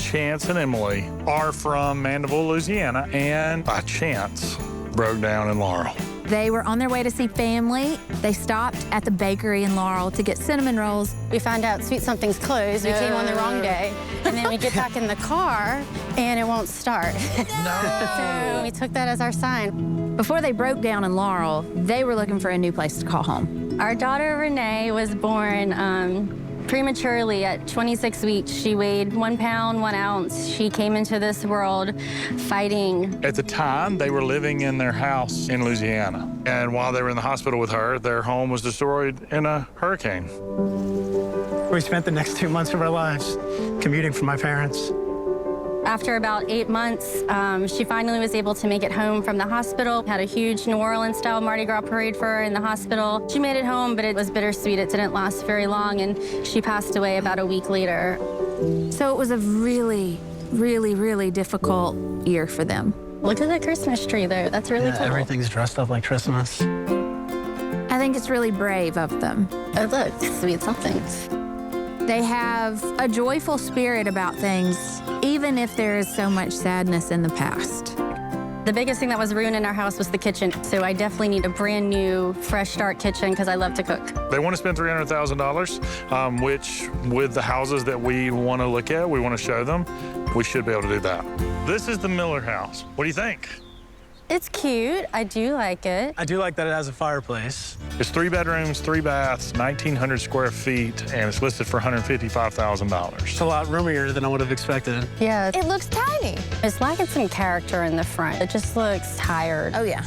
Chance and Emily are from Mandeville, Louisiana, and by chance broke down in Laurel. They were on their way to see family. They stopped at the bakery in Laurel to get cinnamon rolls. We found out Sweet Something's closed. We came on the wrong day. And then we get back in the car, and it won't start. No! So we took that as our sign. Before they broke down in Laurel, they were looking for a new place to call home. Our daughter, Renee, was born prematurely at 26 weeks. She weighed 1 pound, 1 ounce. She came into this world fighting. At the time, they were living in their house in Louisiana. And while they were in the hospital with her, their home was destroyed in a hurricane. We spent the next 2 months of our lives commuting from my parents. After about 8 months, she finally was able to make it home from the hospital. Had a huge New Orleans-style Mardi Gras parade for her in the hospital. She made it home, but it was bittersweet. It didn't last very long, and she passed away about a week later. So it was a really, really, really difficult year for them. Look at that Christmas tree, though. That's really cool. Everything's dressed up like Christmas. I think it's really brave of them. Oh, look, Sweet Somethings. They have a joyful spirit about things, even if there is so much sadness in the past. The biggest thing that was ruined in our house was the kitchen, so I definitely need a brand new, fresh start kitchen because I love to cook. They want to spend $300,000, which with the houses that we want to look at, we want to show them, we should be able to do that. This is the Miller house. What do you think? It's cute. I do like it. I do like that it has a fireplace. It's 3 bedrooms, 3 baths, 1,900 square feet, and it's listed for $155,000. It's a lot roomier than I would have expected. Yeah. It looks tiny. It's lacking some character in the front. It just looks tired. Oh, yeah.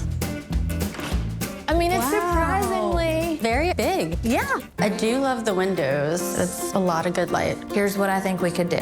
I mean, it's Wow. surprisingly... Very big. Yeah. I do love the windows. It's a lot of good light. Here's what I think we could do.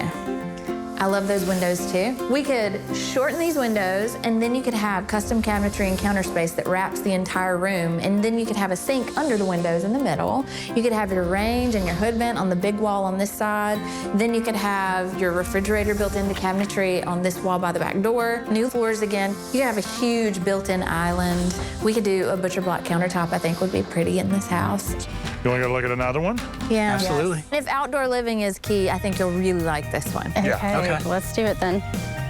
I love those windows too. We could shorten these windows, and then you could have custom cabinetry and counter space that wraps the entire room, and then you could have a sink under the windows in the middle. You could have your range and your hood vent on the big wall on this side. Then you could have your refrigerator built into cabinetry on this wall by the back door. New floors again. You could have a huge built-in island. We could do a butcher block countertop, I think would be pretty in this house. You want to go look at another one? Yeah. Absolutely. If outdoor living is key, I think you'll really like this one. Yeah. Okay. Let's do it then.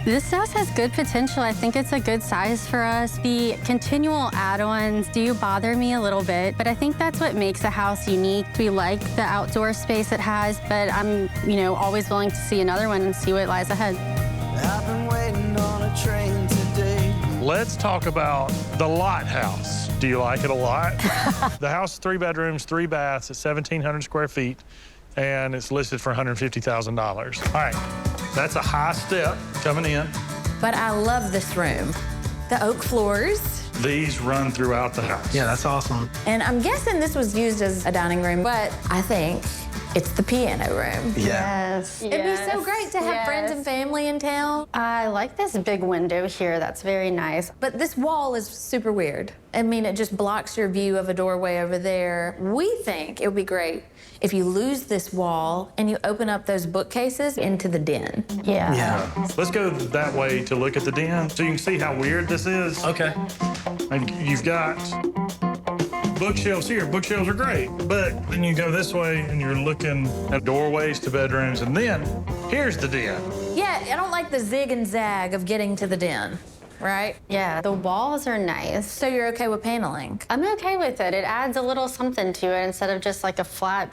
This house has good potential. I think it's a good size for us. The continual add-ons do bother me a little bit, but I think that's what makes a house unique. We like the outdoor space it has, but I'm, always willing to see another one and see what lies ahead. I've been waiting on a train today. Let's talk about the Lighthouse. Do you like it a lot? The house is 3 bedrooms, 3 baths, it's 1,700 square feet, and it's listed for $150,000. All right, that's a high step coming in. But I love this room. The oak floors. These run throughout the house. Yeah, that's awesome. And I'm guessing this was used as a dining room, but I think it's the piano room. Yes. It'd be so great to have friends and family in town. I like this big window here. That's very nice. But this wall is super weird. I mean, it just blocks your view of a doorway over there. We think it would be great if you lose this wall and you open up those bookcases into the den. Yeah. Yeah. Let's go that way to look at the den so you can see how weird this is. Okay. And you've got bookshelves here. Bookshelves are great, but then you go this way and you're looking at doorways to bedrooms, and then here's the den. Yeah, I don't like the zig and zag of getting to the den, right? Yeah, the walls are nice. So you're okay with paneling? I'm okay with it. It adds a little something to it instead of just like a flat,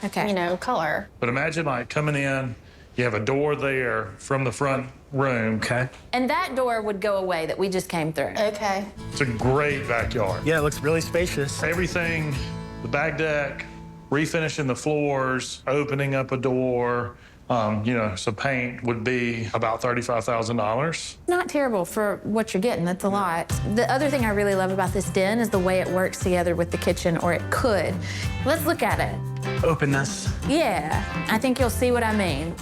color. But imagine like coming in, you have a door there from the front room. Okay. And that door would go away that we just came through. Okay. It's a great backyard. Yeah, it looks really spacious. Everything, the back deck, refinishing the floors, opening up a door, some paint would be about $35,000. Not terrible for what you're getting. That's a lot. The other thing I really love about this den is the way it works together with the kitchen, or it could. Let's look at it. Openness. Yeah, I think you'll see what I mean.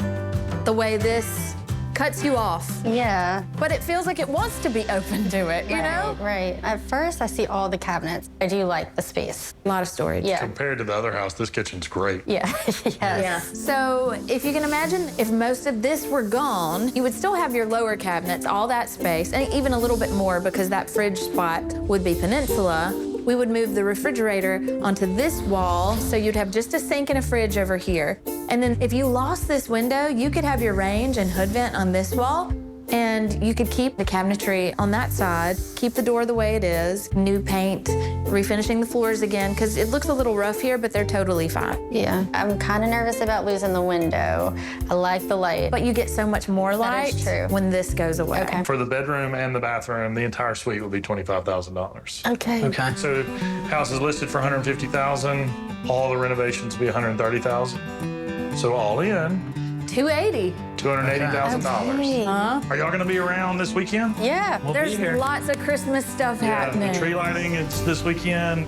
The way this cuts you off. Yeah. But it feels like it wants to be open to it, you know? Right. At first, I see all the cabinets. I do like the space. A lot of storage. Yeah. Compared to the other house, this kitchen's great. Yeah. Yes. Yeah. So if you can imagine, if most of this were gone, you would still have your lower cabinets, all that space, and even a little bit more because that fridge spot would be peninsula. We would move the refrigerator onto this wall, so you'd have just a sink and a fridge over here. And then if you lost this window, you could have your range and hood vent on this wall, and you could keep the cabinetry on that side, keep the door the way it is, new paint, refinishing the floors again, because it looks a little rough here, but they're totally fine. Yeah, I'm kind of nervous about losing the window. I like the light. But you get so much more light is true. when this goes away. Okay. For the bedroom and the bathroom, the entire suite will be $25,000. Okay. Okay. So house is listed for $150,000. All the renovations will be $130,000. So all in, $280. $280,000. Huh? Are y'all gonna be around this weekend? Yeah. We'll There's be here. lots of Christmas stuff happening. The tree lighting is this weekend.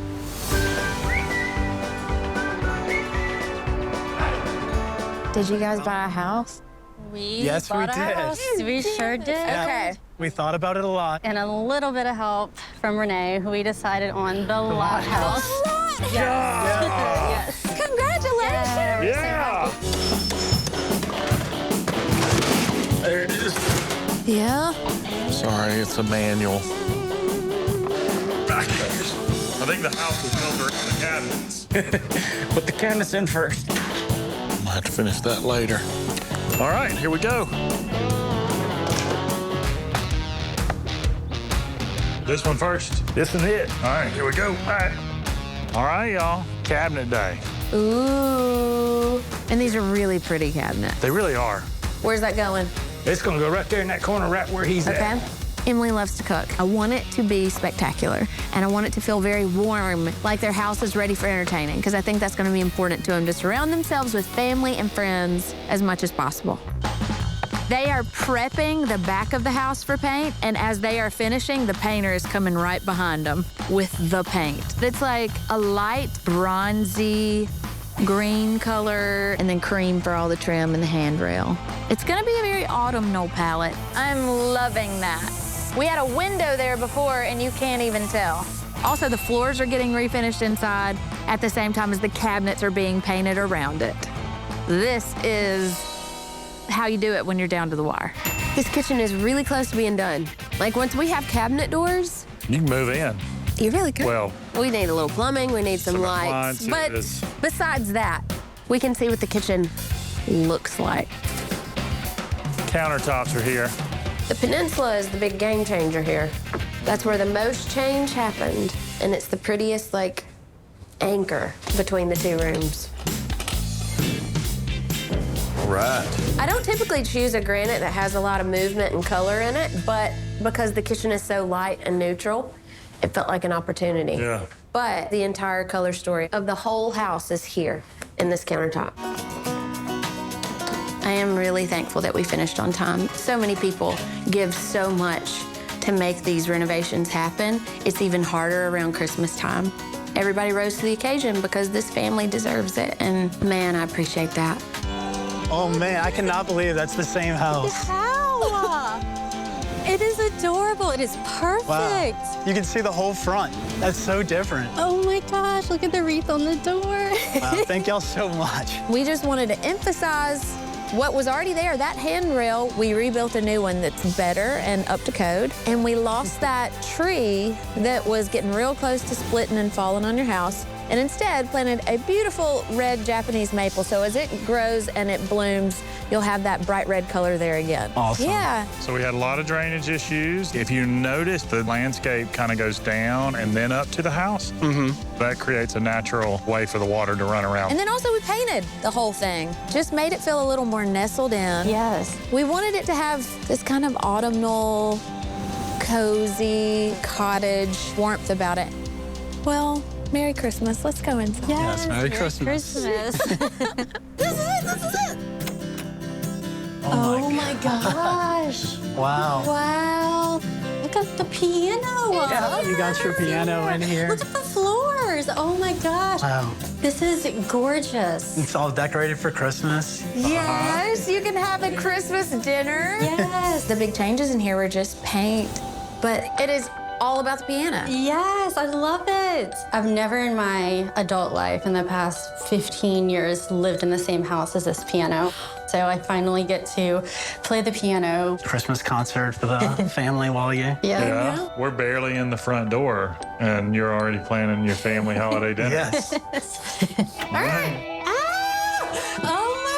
Did you guys buy a house? Yes, we bought a did. house. We sure did. Okay. We thought about it a lot. And a little bit of help from Renee, who we decided on the Lighthouse. Yes. Congratulations. Yeah. There it is. Yeah. Sorry, it's a manual. I think the house is built around the cabinets. Put the cabinets in first. I'll have to finish that later. All right, here we go. This one first. This is it. All right, here we go. All right, y'all. Cabinet day. Ooh. And these are really pretty cabinets. They really are. Where's that going? It's gonna go right there in that corner, right where he's Okay. at. Emily loves to cook. I want it to be spectacular, and I want it to feel very warm, like their house is ready for entertaining, because I think that's going to be important to them, to surround themselves with family and friends as much as possible. They are prepping the back of the house for paint, and as they are finishing, the painter is coming right behind them with the paint. It's like a light bronzy green color, and then cream for all the trim and the handrail. It's gonna be a very autumnal palette. I'm loving that. We had a window there before, and you can't even tell. Also, the floors are getting refinished inside at the same time as the cabinets are being painted around it. This is how you do it when you're down to the wire. This kitchen is really close to being done. Like, once we have cabinet doors, You can move in. you really could. Well, We need a little plumbing, we need some Some lights. appliances. But besides that, we can see what the kitchen looks like. countertops are here. The peninsula is the big game changer here. That's where the most change happened, and it's the prettiest, like, anchor between the two rooms. Right. I don't typically choose a granite that has a lot of movement and color in it, but because the kitchen is so light and neutral, it felt like an opportunity. Yeah. But the entire color story of the whole house is here in this countertop. I am really thankful that we finished on time. So many people give so much to make these renovations happen. It's even harder around Christmas time. Everybody rose to the occasion because this family deserves it, and man, I appreciate that. Oh man, I cannot believe that's the same house. How? It is adorable. It is perfect. Wow. You can see the whole front. That's so different. Oh my gosh, look at the wreath on the door. Wow, thank y'all so much. We just wanted to emphasize what was already there. That handrail, we rebuilt a new one that's better and up to code. And we lost that tree that was getting real close to splitting and falling on your house, and instead planted a beautiful red Japanese maple. So as it grows and it blooms, you'll have that bright red color there again. Awesome. Yeah. So we had a lot of drainage issues. If you notice, the landscape kind of goes down and then up to the house. That creates a natural way for the water to run around. And then also we painted the whole thing. Just made it feel a little more nestled in. Yes. We wanted it to have this kind of autumnal, cozy, cottage warmth about it. Well, Merry Christmas. Let's go inside. Yes. Merry Christmas. Christmas. This is it. Oh my gosh. Wow. Wow. Look at the piano. Yeah, you got your piano in here. Look at the floors. Oh my gosh. Wow. This is gorgeous. It's all decorated for Christmas. Yes, you can have a Christmas dinner. Yes. The big changes in here were just paint, but it is all about the piano. Yes, I love it. I've never in my adult life in the past 15 years lived in the same house as this piano. So I finally get to play the piano. Christmas concert for the family while you... Yeah, we're barely in the front door, and you're already planning your family holiday dinner. Yes. All right. Ah! Oh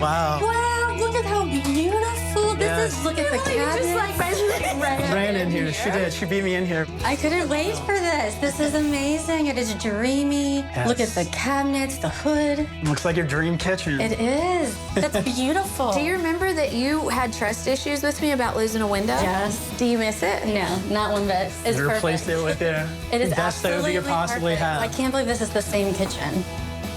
Wow. Wow, look at how beautiful this is. Look at the cabinets. Just like basically Ran in here. She did. She beat me in here. I couldn't wait for this. This is amazing. It is dreamy. Yes. Look at the cabinets, the hood. Looks like your dream kitchen. It is. That's beautiful. Do you remember that you had trust issues with me about losing a window? Yes. Do you miss it? No, not one bit. It's You replaced perfect. it with the It is best stove you could absolutely possibly perfect. have. I can't believe this is the same kitchen.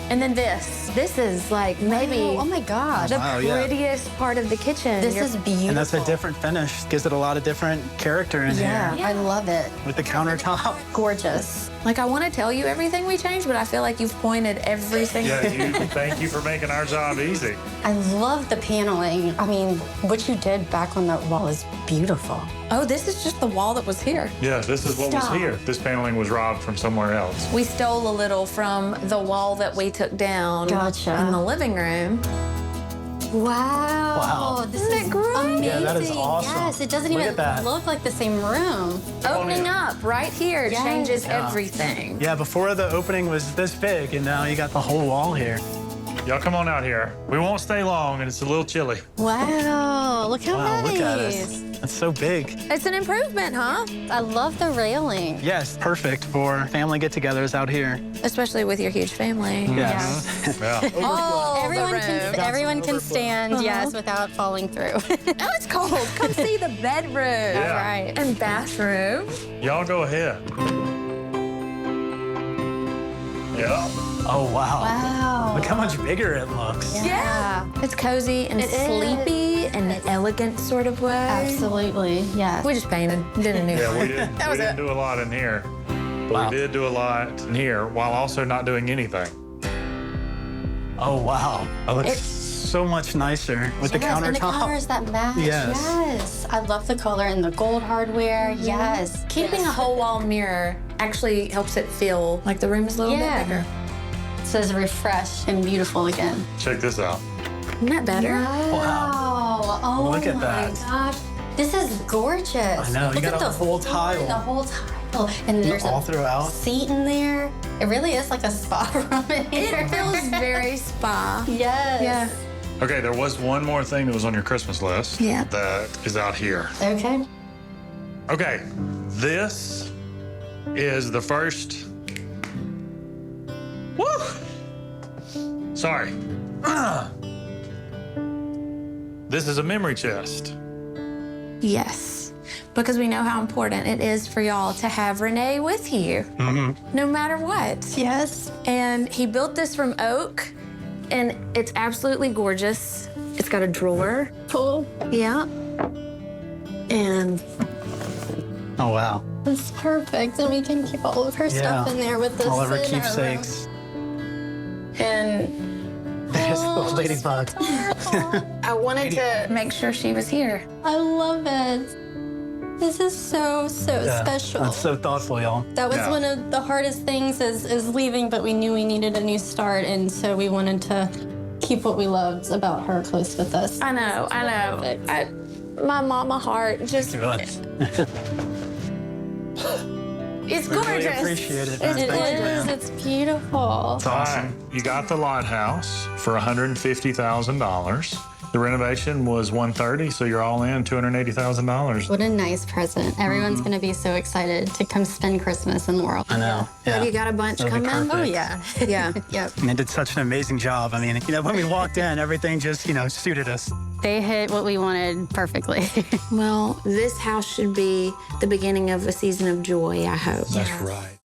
And then this. This is like maybe Oh my gosh. the Wow, yeah. prettiest part of the kitchen. This is beautiful. And that's a different finish. Gives it a lot of different character in Yeah, here. I love it. With the countertop. Gorgeous. Like, I want to tell you everything we changed, but I feel like you've pointed every single Yeah, thank you for making our job easy. I love the paneling. I mean, what you did back on that wall is beautiful. Oh, this is just the wall that was here. Yeah, this is what Stop. was here. This paneling was robbed from somewhere else. We stole a little from the wall that we took down Gotcha. in the living room. Wow. Wow. This Isn't is it great? amazing. Yeah, that is awesome. Yes, it doesn't Look even at that. look like the same room. Opening up right here Yes. changes Yeah. everything. Yeah, before the opening was this big, and now you got the whole wall here. Y'all come on out here. We won't stay long, and it's a little chilly. Wow, look how Wow, nice. look at it. It's so big. It's an improvement, huh? I love the railing. Yes, perfect for family get-togethers out here. Especially with your huge family. Yes. Yeah. All Everyone the can rooms. everyone can stand, yes, without falling through. Oh, it's cold. Come see the bedroom. Yeah. Right. And bathroom. Y'all go ahead. Yeah. Oh, wow. Wow. Look how much bigger it looks. Yeah. It's cozy and It is. sleepy in an elegant sort of way. Absolutely. Yes. We just painted, did a new Yeah, we one. didn't, That we was didn't it. do a lot in here. But Wow. we did do a lot in here while also not doing anything. Oh, wow. It looks so much nicer with the Yes, and the countertop. colors that match. Yes. Yes. I love the color and the gold hardware. Yes. Keeping Yes. a whole wall mirror actually helps it feel like the room is a little Yeah. bit bigger. It says refreshed and beautiful again. Check this out. Isn't that better? Wow. Oh Look at my that. gosh. This is gorgeous. I know, you Look got at a the whole floor, tile. The whole tile. And there's all a throughout. seat in there. It really is like a spa room in here. It feels very spa. Yes. Yeah. Okay, there was one more thing that was on your Christmas list. Yeah. That is out here. Okay. Okay, this is the first. Woo! Sorry. This is a memory chest. Yes. Because we know how important it is for y'all to have Renee with you, no matter what. Yes. And he built this from oak, and it's absolutely gorgeous. It's got a drawer. Cool. Yeah. And Oh, wow. It's perfect. And we can keep all of her stuff in there with this. All of our in room. keepsakes. and There's the ladybug. I wanted to make sure she was here. I love it. This is so Yeah, special. That's so thoughtful, y'all. That was Yeah. one of the hardest things is leaving, but we knew we needed a new start, and so we wanted to keep what we loved about her close with us. I know. Perfect. My mama heart just, Good. it's We really gorgeous. appreciate it. It man. Thank you, is. man. It's beautiful. It's awesome. You got the Lighthouse for $150,000. The renovation was $130,000, so you're all in $280,000. What a nice present. Everyone's going to be so excited to come spend Christmas in Laurel. I know. Yeah. Have you got a bunch That'll be coming? perfect. Yeah. Yeah. Yep. And they did such an amazing job. I mean, when we walked in, everything just, suited us. They hit what we wanted perfectly. Well, this house should be the beginning of a season of joy, I hope. That's right.